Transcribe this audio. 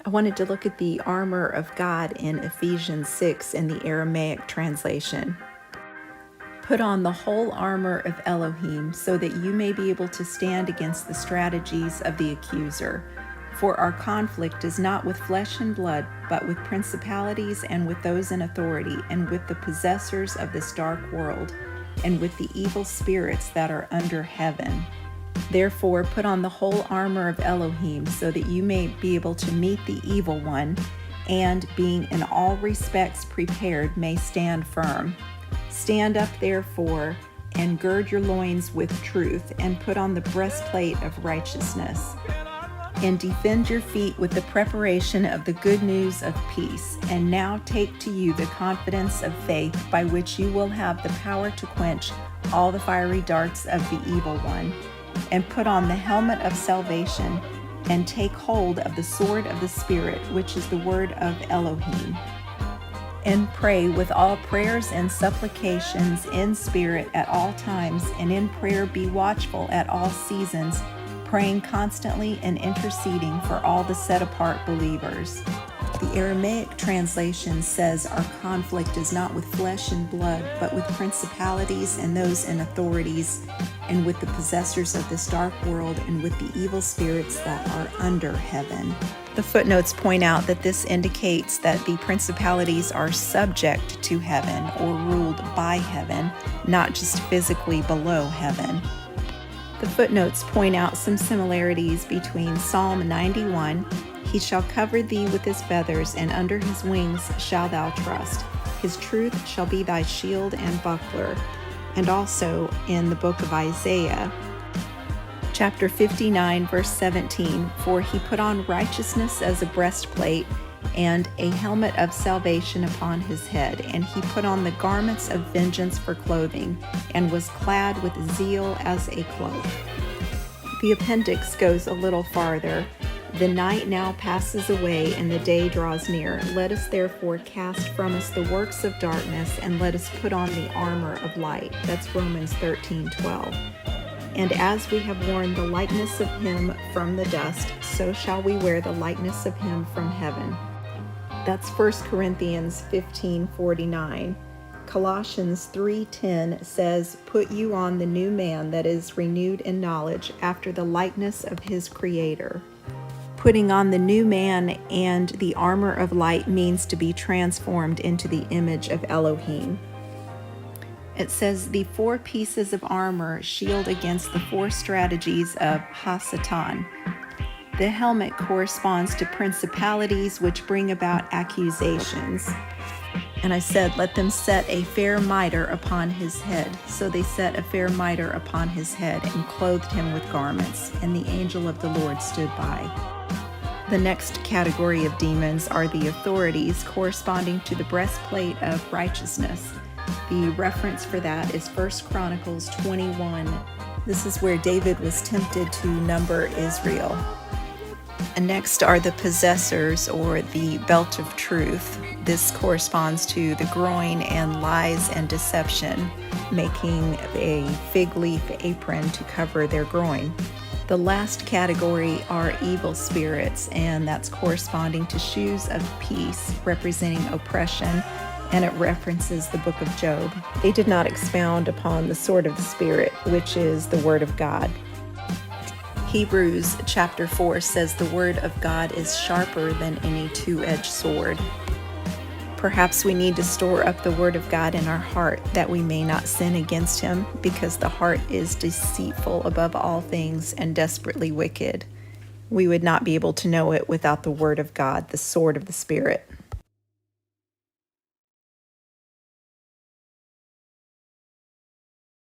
I wanted to look at the armor of God in Ephesians 6 in the Aramaic translation. Put on the whole armor of Elohim so that you may be able to stand against the strategies of the accuser. For our conflict is not with flesh and blood, but with principalities and with those in authority, and with the possessors of this dark world, and with the evil spirits that are under heaven. Therefore, put on the whole armor of Elohim so that you may be able to meet the evil one, and being in all respects prepared, may stand firm. Stand up, therefore, and gird your loins with truth, and put on the breastplate of righteousness. And defend your feet with the preparation of the good news of peace. And now take to you the confidence of faith, by which you will have the power to quench all the fiery darts of the evil one. And put on the helmet of salvation, and take hold of the sword of the Spirit, which is the word of Elohim. And pray with all prayers and supplications in spirit at all times, and in prayer be watchful at all seasons, praying constantly and interceding for all the set-apart believers. The Aramaic translation says our conflict is not with flesh and blood, but with principalities and those in authorities, and with the possessors of this dark world, and with the evil spirits that are under heaven. The footnotes point out that this indicates that the principalities are subject to heaven or ruled by heaven, not just physically below heaven. The footnotes point out some similarities between Psalm 91, "He shall cover thee with his feathers, and under his wings shalt thou trust. His truth shall be thy shield and buckler," and also in the book of Isaiah, chapter 59, verse 17, "For he put on righteousness as a breastplate, and a helmet of salvation upon his head, and he put on the garments of vengeance for clothing, and was clad with zeal as a cloak." The appendix goes a little farther. "The night now passes away, and the day draws near. Let us therefore cast from us the works of darkness, and let us put on the armor of light." That's Romans 13:12. "And as we have worn the likeness of him from the dust, so shall we wear the likeness of him from heaven." That's 1 Corinthians 15:49. Colossians 3:10 says, "Put you on the new man that is renewed in knowledge after the likeness of his Creator." Putting on the new man and the armor of light means to be transformed into the image of Elohim. It says the 4 pieces of armor shield against the 4 strategies of Hasatan. The helmet corresponds to principalities which bring about accusations. And I said, "Let them set a fair mitre upon his head." So they set a fair mitre upon his head and clothed him with garments, and the angel of the Lord stood by. The next category of demons are the authorities, corresponding to the breastplate of righteousness. The reference for that is 1 Chronicles 21. This is where David was tempted to number Israel. And next are the possessors, or the belt of truth. This corresponds to the groin and lies and deception, making a fig leaf apron to cover their groin. The last category are evil spirits, and that's corresponding to shoes of peace, representing oppression, and it references the book of Job. They did not expound upon the sword of the Spirit, which is the word of God. Hebrews chapter 4 says the word of God is sharper than any two-edged sword. Perhaps we need to store up the word of God in our heart that we may not sin against him, because the heart is deceitful above all things and desperately wicked. We would not be able to know it without the word of God, the sword of the Spirit.